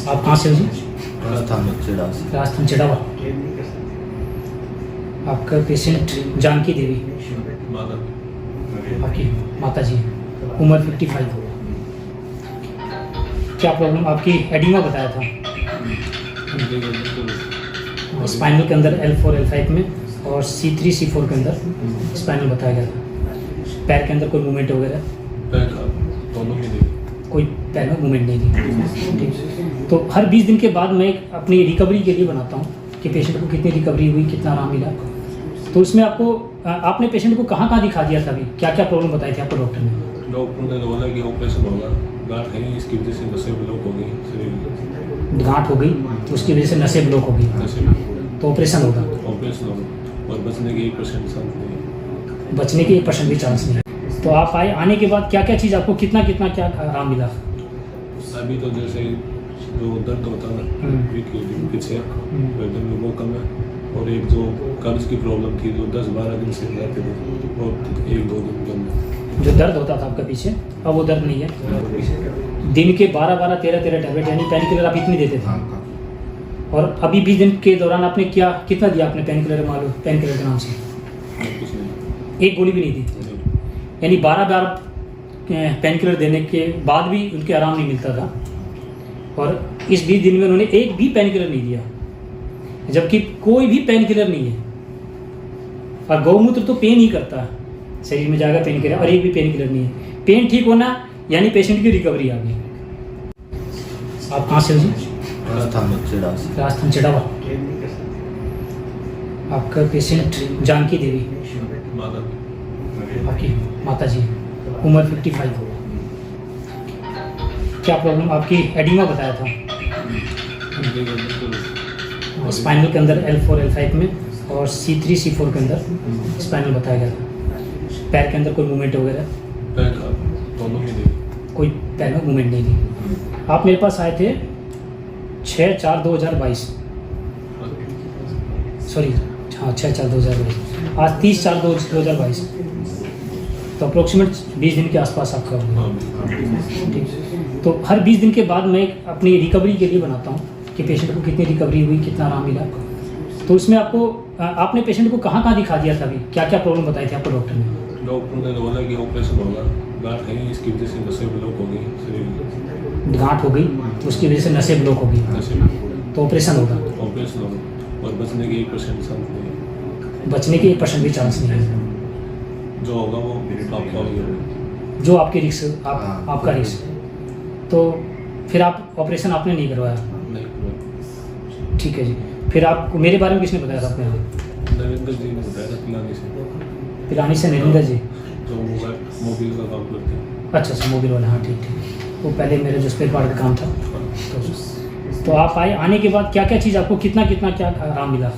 आप कहाँ से हो जी? राजस्थान चिड़ावा। आपका पेशेंट जानकी देवी आपकी माता जी, उम्र 55। क्या प्रॉब्लम? आपकी एडिमा बताया था स्पाइनल के अंदर L4 L5 में और C3 C4 के अंदर स्पाइनल बताया गया था। पैर के अंदर कोई मूवमेंट वगैरह? कोई पैर में मूवमेंट नहीं थी। ठीक, तो हर 20 दिन के बाद मैं अपनी रिकवरी के लिए बनाता हूँ कि पेशेंट को कितनी रिकवरी हुई, कितना आराम मिला। तो उसमें आपने पेशेंट को कहाँ दिखा दिया था अभी? क्या क्या प्रॉब्लम बताई थी आपको डॉक्टर ने? डॉक्टर ने बोला कि ऑपरेशन होगा, गांठ है इसकी वजह से नसें ब्लॉक हो गई शरीर में। गांठ हो गई तो उसकी वजह से नसें ब्लॉक हो गई, तो ऑपरेशन होगा। ऑपरेशन होगा और बचने के 1% चांस नहीं। बचने के 1% भी चांस नहीं है। तो आप आने के बाद क्या क्या चीज़ आपको कितना क्या आराम मिला? अभी तो जैसे जो दर्द होता है पीछे गर्दन में वो कम है, और एक जो कब्ज की प्रॉब्लम थी जो 10-12 दिन से रहते थे वो 1-2 दिन कम है। जो दर्द होता था आपका पीछे, अब वो दर्द नहीं है। दिन के 12-12 13-13 टैबलेट यानी पेन किलर आप इतनी देते थे, और अभी 20 दिन के दौरान आपने कितना दिया आपने पेन किलर मालूम? पेन किलर के नाम से कुछ नहीं, एक गोली भी नहीं दी, यानी 12 बार पेन किलर देने के बाद भी उनके आराम नहीं मिलता था। और इस 20 दिन में उन्होंने एक भी पेन किलर नहीं दिया, जबकि कोई भी पेन किलर नहीं है। और गौमूत्र तो पेन ही करता है, शरीर में जाएगा पेन किलर, और एक भी पेन किलर नहीं है। पेन ठीक होना यानी पेशेंट की रिकवरी आ गई। आप कहाँ से हो जी? राजस्थान चिड़ावा। आपका पेशेंट जानकी देवी आपकी माता जी, उम्र 55। क्या प्रॉब्लम? आपकी एडिमा बताया था स्पाइनल के अंदर L4 L5 में और C3 C4 के अंदर स्पाइनल बताया गया था। पैर के अंदर कोई मूवमेंट वगैरह? कोई पैर में मूवमेंट नहीं थी। आप मेरे पास आए थे 6/4/2022, सॉरी हाँ 6/4/2022, आज 30/4/2022, तो अप्रोक्सीमेट 20 दिन के आसपास आपका होगा। ठीक, तो हर 20 दिन के बाद मैं अपनी रिकवरी के लिए बनाता हूँ कि पेशेंट को कितनी रिकवरी हुई, कितना आराम मिला। तो उसमें आपने पेशेंट को कहाँ दिखा दिया था अभी? क्या क्या प्रॉब्लम बताई थी आपको डॉक्टर ने? डॉक्टर ने बोला कि ऑपरेशन होगा, गांठ है इसकी वजह से नसें ब्लॉक हो गई शरीर में। गांठ हो गई तो उसकी वजह से नसें ब्लॉक हो गई, तो ऑपरेशन होगा। ऑपरेशन होगा और बचने के 1% चांस नहीं। बचने के 1% भी चांस नहीं है। जो होगा वो आपका होगा, जो आपकी रिस्क आपका रिस्क। तो फिर आप ऑपरेशन आपने नहीं करवाया? नहीं। ठीक है जी। फिर आपको मेरे बारे में किसने बताया था अपने? नरेंद्र जी ने बताया था पिलानी से नरेंद्र जी, जो मोबाइल का काम करते हैं। अच्छा मोबाइल वाला, हाँ ठीक। वो पहले मेरा जो स्पेयर पार्ट का काम था। तो आप आने के बाद क्या क्या चीज़ आपको कितना क्या आराम मिला?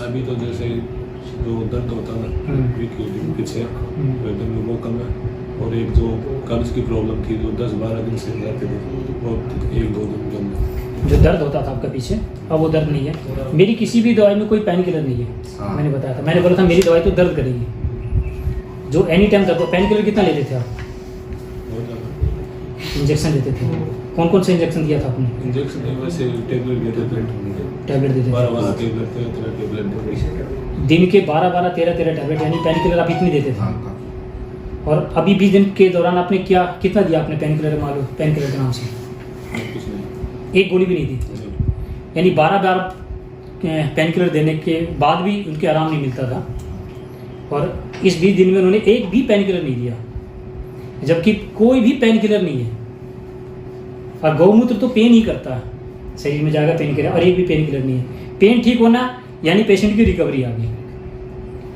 अभी तो जैसे जो दर्द होता है पीछे गर्दन में वो कम है, और एक जो कब्ज की प्रॉब्लम थी जो 10-12 दिन से रहते थे वो 1-2 दिन कम है। जो दर्द होता था आपका पीछे, अब वो दर्द नहीं है। मेरी किसी भी दवाई में कोई पेन किलर नहीं है। मैंने बताया था, मैंने बोला था मेरी दवाई तो दर्द करेगी, जो एनी टाइम दर्द। पेन किलर कितना लेते थे आप? इंजेक्शन देते थे? कौन से इंजेक्शन दिया था आपने? इंजेक्शन नहीं, वैसे टैबलेट देते थे। टैबलेट देते थे? 12 टैबलेट देते। दिन के 12-12 13-13 टैबलेट यानी पेन किलर आप इतनी देते थे। और अभी 20 दिन के दौरान आपने कितना दिया आपने पेन किलर मालूम? पेन किलर के नाम से कुछ नहीं, एक गोली भी नहीं दी, यानी 12 बार पेन किलर देने के बाद भी उनके आराम नहीं मिलता था। और इस 20 दिन में उन्होंने एक भी पेन किलर नहीं दिया, जबकि कोई भी पेन किलर नहीं है। और गौमूत्र तो पेन ही करता है, शरीर में जाएगा पेन किलर, और एक भी पेन किलर नहीं है। पेन ठीक होना यानी पेशेंट की रिकवरी आ गई।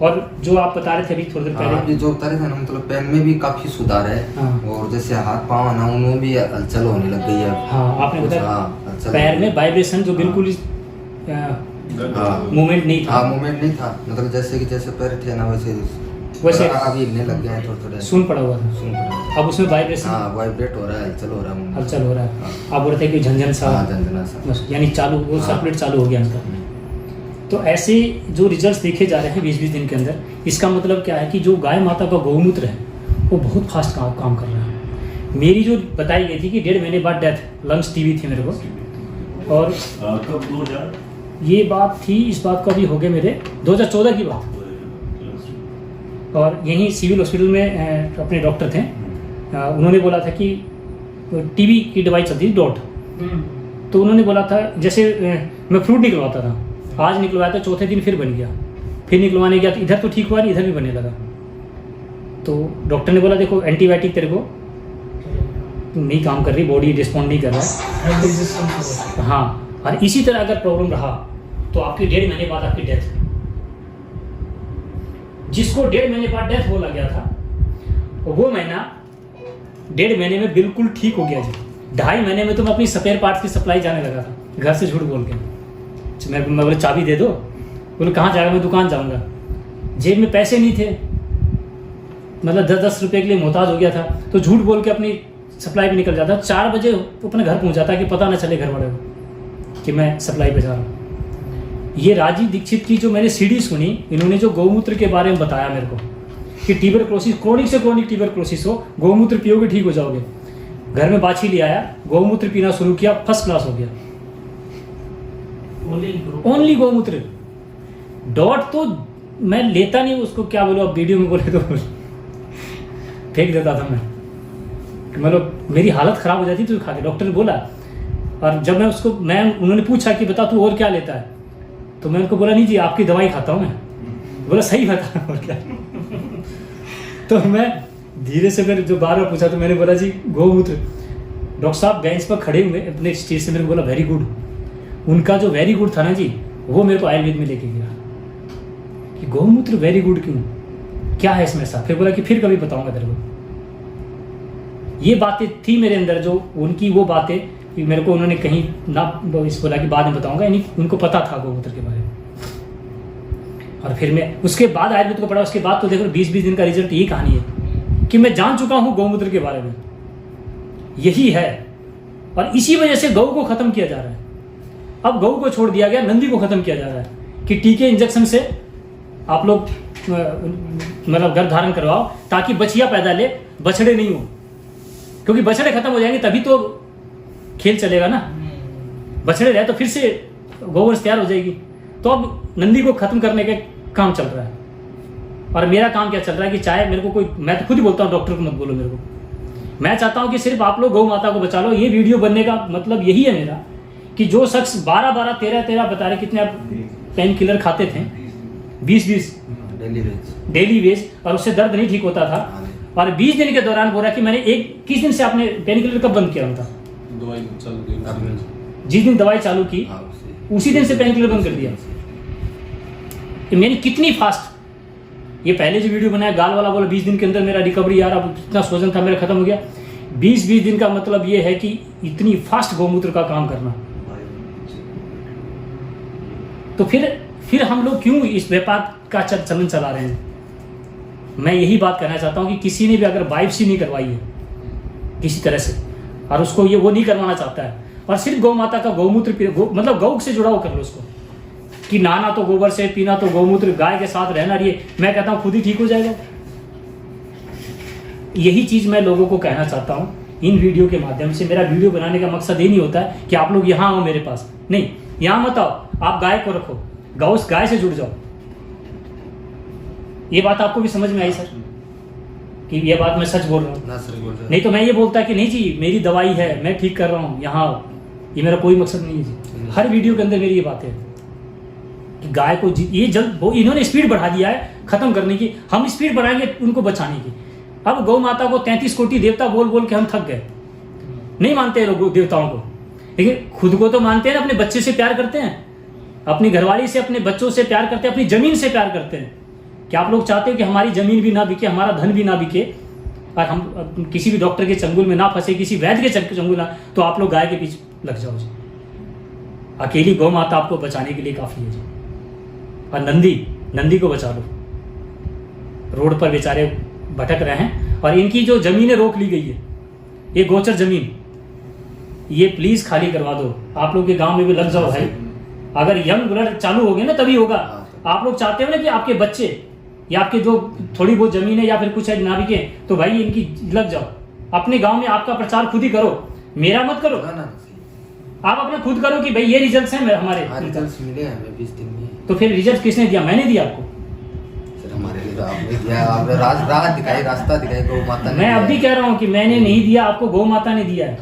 और जो आप बता रहे थे अभी थोड़ी देर पहले, जो बता रहे थे ना, मतलब पेन में भी काफी सुधार है। और जैसे हाथ पाँव ना उनमें भी हलचल होने लग गई है। हाँ आपने बताया पैर में वाइब्रेशन जो बिल्कुल मूवमेंट नहीं था। मूवमेंट नहीं था, मतलब जैसे पैर थे ना वैसे अभी हिलने लग गए हैं थोड़े। सुन पड़ा हुआ था, अब उसमें वाइब्रेशन, वाइब्रेट हो रहा है, हलचल हो रहा है। आप बोल रहे थे कि झंझन सा, यानी चालू, वो सर्कुलेट चालू हो गया उनका। तो ऐसे जो रिजल्ट्स देखे जा रहे हैं 20-20 दिन के अंदर, इसका मतलब क्या है कि जो गाय माता का गौमूत्र है वो बहुत फास्ट काम कर रहा है। मेरी जो बताई गई थी कि 1.5 महीने बाद डेथ, लंग्स टीबी थी मेरे को। और कब 2000 ये बात थी, इस बात को अभी हो गए मेरे 2014 की बात। और यहीं सिविल हॉस्पिटल में अपने डॉक्टर थे, उन्होंने बोला था कि टीबी की दवाई चलती थी डॉट, तो उन्होंने बोला था जैसे मैं फ्रूट निकलवाता था, आज निकलवाया था, चौथे दिन फिर बन गया, फिर निकलवाने गया तो इधर तो ठीक हुआ नहीं, इधर भी बनने लगा। तो डॉक्टर ने बोला देखो एंटीबायोटिक तेरे को नहीं काम कर रही, बॉडी रिस्पॉन्ड नहीं कर रहा है। हाँ, और इसी तरह अगर प्रॉब्लम रहा तो आपकी 1.5 महीने बाद आपकी डेथ। जिसको 1.5 महीने बाद डेथ हो लग गया था, वो महीना 1.5 महीने में बिल्कुल ठीक हो गया जी। 2.5 महीने में तो मैं अपनी स्पेयर पार्ट्स की सप्लाई जाने लगा था, घर से झूठ बोल के। मैं बोले चाबी दे दो, बोले कहाँ जाएगा, मैं दुकान जाऊँगा। जेब में पैसे नहीं थे, मतलब 10-10 रुपये के लिए मोहताज हो गया था, तो झूठ बोल के अपनी सप्लाई पे निकल जाता। 4 बजे अपने घर पहुँच जाता कि पता ना चले घर वाले को कि मैं सप्लाई पे जा रहा हूँ। ये राजीव दीक्षित की जो मैंने सीडी सुनी, इन्होंने जो गौमूत्र के बारे में बताया मेरे को कि ट्यूबरक्लोसिस, क्रोनिक से क्रोनिक ट्यूबरक्लोसिस हो, गौमूत्र पियोगे ठीक हो जाओगे। घर में बाछी ले आया, गौमूत्र पीना शुरू किया, फर्स्ट क्लास हो गया। ओनली गौमूत्र। डॉट तो मैं लेता नहीं, उसको क्या बोलो, अब वीडियो में बोले तो फेंक देता था मैं, मतलब मेरी हालत खराब हो जाती थी तो खा के। डॉक्टर ने बोला, और जब मैं उन्होंने पूछा कि बता तू और क्या लेता है, तो मैं उनको बोला नहीं जी आपकी दवाई खाता हूँ मैं। बोला सही बता और क्या। तो मैं धीरे से फिर जो बार पूछा तो मैंने बोला जी गौमूत्र। डॉक्टर साहब बेंच पर खड़े हुए अपने स्टेज से मेरे को बोला वेरी गुड। उनका जो वेरी गुड था ना जी, वो मेरे को आयुर्वेद में लेके गया कि गौमूत्र वेरी गुड क्यों, क्या है इसमें ऐसा। फिर बोला कि फिर कभी बताऊंगा तेरे को। ये बातें थी मेरे अंदर, जो उनकी वो बातें कि मेरे को उन्होंने कहीं ना इस बोला कि बाद में बताऊंगा, यानी उनको पता था गौमूत्र के बारे में। और फिर मैं उसके बाद आयुर्वेद को पढ़ा, उसके बाद तो देखो 20-20 दिन का रिजल्ट। यही कहानी है कि मैं जान चुका हूं गौमूत्र के बारे में, यही है। और इसी वजह से गौ को खत्म किया जा रहा है। अब गौ को छोड़ दिया गया, नंदी को खत्म किया जा रहा है कि टीके इंजेक्शन से आप लोग मतलब गर्भ धारण करवाओ ताकि बछिया पैदा ले, बछड़े नहीं हो, क्योंकि बछड़े खत्म हो जाएंगे तभी तो खेल चलेगा ना। बछड़े रहे तो फिर से गौवंश तैयार हो जाएगी। तो अब नंदी को खत्म करने का काम चल रहा है। और मेरा काम क्या चल रहा है कि चाहे मेरे को कोई, मैं तो खुद ही बोलता हूँ, डॉक्टर को मत बोलो मेरे को, मैं चाहता हूँ कि सिर्फ आप लोग गौ माता को बचा लो। ये वीडियो बनने का मतलब यही है मेरा कि जो शख्स 12-12, 13-13 बता रहे कितने आप पेन किलर खाते थे, 20-20 डेली वेज, और उससे दर्द नहीं ठीक होता था, और 20 दिन के दौरान बोला कि मैंने किस दिन से आपने पेन किलर कब बंद किया था? दवाई चालू की, जिस दिन दवाई चालू की उसी दिन से पेन किलर बंद कर दिया। मैंने कितनी फास्ट, ये पहले जो वीडियो बनाया गाल वाला बोला 20 दिन के अंदर मेरा रिकवरी, यार अब इतना सोजन था मेरा खत्म हो गया। 20-20 दिन का मतलब ये है कि इतनी फास्ट गौमूत्र का काम करना। तो फिर हम लोग क्यों इस व्यापार का चलन चला रहे हैं? मैं यही बात कहना चाहता हूं कि किसी ने भी अगर बायोप्सी नहीं करवाई है किसी तरह से, और उसको ये वो नहीं करवाना चाहता है, और सिर्फ गौ माता का गौमूत्र मतलब गौ से जुड़ा हुआ कर लो उसको, कि नहाना तो गोबर से, पीना तो गौमूत्र, गाय के साथ रहना, ये मैं कहता हूं खुद ही ठीक हो जाएगा। यही चीज मैं लोगों को कहना चाहता हूं इन वीडियो के माध्यम से। मेरा वीडियो बनाने का मकसद ये नहीं होता है कि आप लोग यहाँ आओ मेरे पास, नहीं, यहाँ मत आओ, आप गाय को रखो, गाय से जुड़ जाओ। ये बात आपको भी समझ में आई सर कि ये बात मैं सच बोल रहा हूँ? नहीं तो मैं ये बोलता कि नहीं जी मेरी दवाई है, मैं ठीक कर रहा हूँ, यहाँ आओ, ये मेरा कोई मकसद नहीं है जी। हर वीडियो के अंदर मेरी ये बात है कि गाय को ये इन्होंने स्पीड बढ़ा दिया है खत्म करने की, हम स्पीड बढ़ाएंगे उनको बचाने की। अब गौ माता को 33 कोटि देवता बोल बोल के हम थक गए, नहीं मानते लोग देवताओं को, लेकिन खुद को तो मानते हैं ना। अपने बच्चे से प्यार करते हैं, अपनी घरवाली से, अपने बच्चों से प्यार करते हैं, अपनी जमीन से प्यार करते हैं। क्या आप लोग चाहते हो कि हमारी जमीन भी ना बिके, हमारा धन भी ना बिके, और हम किसी भी डॉक्टर के चंगुल में ना फंसे, किसी वैद्य के चंगुल ना, तो आप लोग गाय के बीच लग जाओ जी। अकेली गौ माता आपको बचाने के लिए काफी है जी। और नंदी को बचा लो, रोड पर बेचारे भटक रहे हैं, और इनकी जो जमीनें रोक ली गई है, ये गोचर जमीन, ये प्लीज खाली करवा दो। आप लोग के गांव में भी लग जाओ भाई। अगर यंग ब्लड चालू हो गया ना तभी होगा। आप लोग चाहते हो ना कि आपके बच्चे या आपके जो थोड़ी बहुत जमीन है या फिर कुछ है ना बिके, तो भाई इनकी लग जाओ, अपने गांव में आपका प्रचार खुद ही करो, मेरा मत करो। ना आप अपना खुद करो कि भाई ये रिजल्ट्स हैं हमारे। रिजल्ट्स मिले हमें 20 दिन में। तो फिर रिजल्ट किसने दिया? मैंने दिया आपको। सर हमारे लिए तो आपने दिया, आपने राह दिखाई, रास्ता दिखाई, गौ माता ने। मैं अब भी कह रहा हूँ कि मैंने नहीं दिया आपको, गौ माता ने दिया है।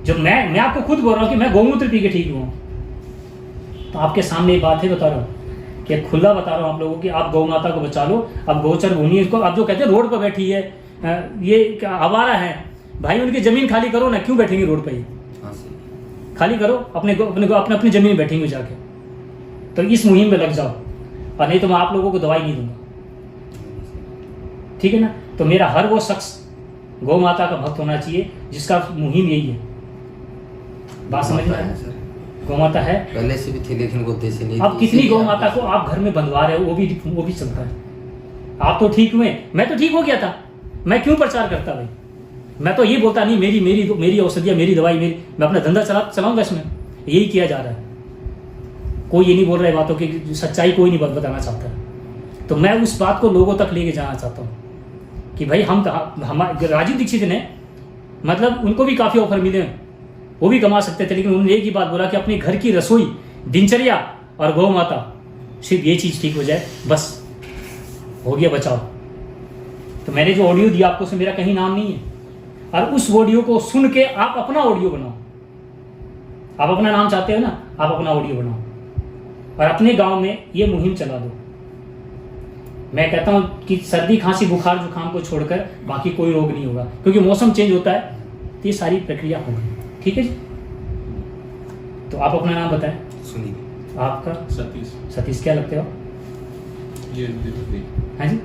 जो मैं आपको खुद बोल रहा हूँ कि मैं गौमूत्र पी के ठीक हुआ। तो आपके सामने एक बात है, बता रहा हूँ कि खुला बता रहा हूँ आप लोगों की, आप गौ माता को बचा लो। अब गोचर भूमि इसको, अब जो कहते हैं रोड पर बैठी है, ये आवारा है भाई, उनकी जमीन खाली करो ना, क्यों बैठेंगे रोड पर? खाली करो, अपनी जमीन में बैठेंगे जाके। तो इस मुहिम में लग जाओ, और नहीं तो मैं आप लोगों को दवाई नहीं दूंगा, ठीक है ना। तो मेरा हर वो शख्स गौ माता का भक्त होना चाहिए जिसका मुहिम यही है। बात समझ में आया? गौ माता है, पहले से भी थी लेकिन वो देश नहीं। अब कितनी गौ माता को आप घर में बंधवा रहे हो, वो भी चलता है। आप तो ठीक हुए, मैं तो ठीक हो गया था, मैं क्यों प्रचार करता भाई? मैं तो ये बोलता नहीं मेरी औषधियाँ, मेरी दवाई, मैं अपना धंधा चलाऊंगा इसमें। यही किया जा रहा है। कोई ये नहीं बोल रहा है बातों की सच्चाई, कोई नहीं बताना चाहता है। तो मैं उस बात को लोगों तक लेके जाना चाहता हूँ कि भाई हम राजीव दीक्षित ने, मतलब उनको भी काफ़ी ऑफर मिले, वो भी कमा सकते थे, लेकिन उन्होंने एक ही बात बोला कि अपने घर की रसोई, दिनचर्या और गौ माता, सिर्फ ये चीज़ ठीक हो जाए, बस हो गया बचाओ। तो मैंने जो ऑडियो दिया आपको, उसमें मेरा कहीं नाम नहीं है, और उस ऑडियो को सुन के आप अपना ऑडियो बनाओ। आप अपना नाम चाहते हो ना, आप अपना ऑडियो बनाओ और अपने गांव में ये मुहिम चला दो। मैं कहता हूं कि सर्दी, खांसी, बुखार, जुकाम को छोड़कर बाकी कोई रोग नहीं होगा, क्योंकि मौसम चेंज होता है, तो ये सारी प्रक्रिया होगी। ठीक है जी। तो आप अपना नाम बताएं। सुनील। आपका? सतीश। क्या लगते हो? ये हाँ जी,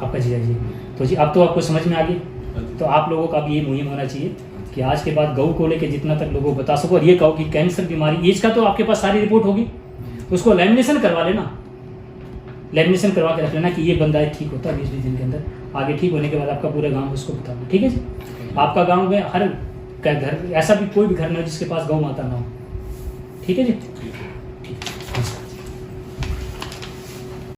आपका जीजा जी। तो जी अब तो आपको समझ में आ गई। तो आप लोगों का भी ये मुहिम होना चाहिए कि आज के बाद गऊ को लेकर जितना तक लोगों को बता सको, और ये कहो कि कैंसर बीमारी, एज का तो आपके पास सारी रिपोर्ट होगी, उसको लैमिनेशन करवा लेना, लैमिनेशन करवा के रख लेना कि ये बंदा है, ठीक होता है 20 दिन के अंदर। आगे ठीक होने के बाद आपका पूरा गांव उसको बताना। ठीक है जी। आपका गांव में हर घर, ऐसा भी कोई भी घर ना हो जिसके पास गौ माता ना हो। ठीक है जी।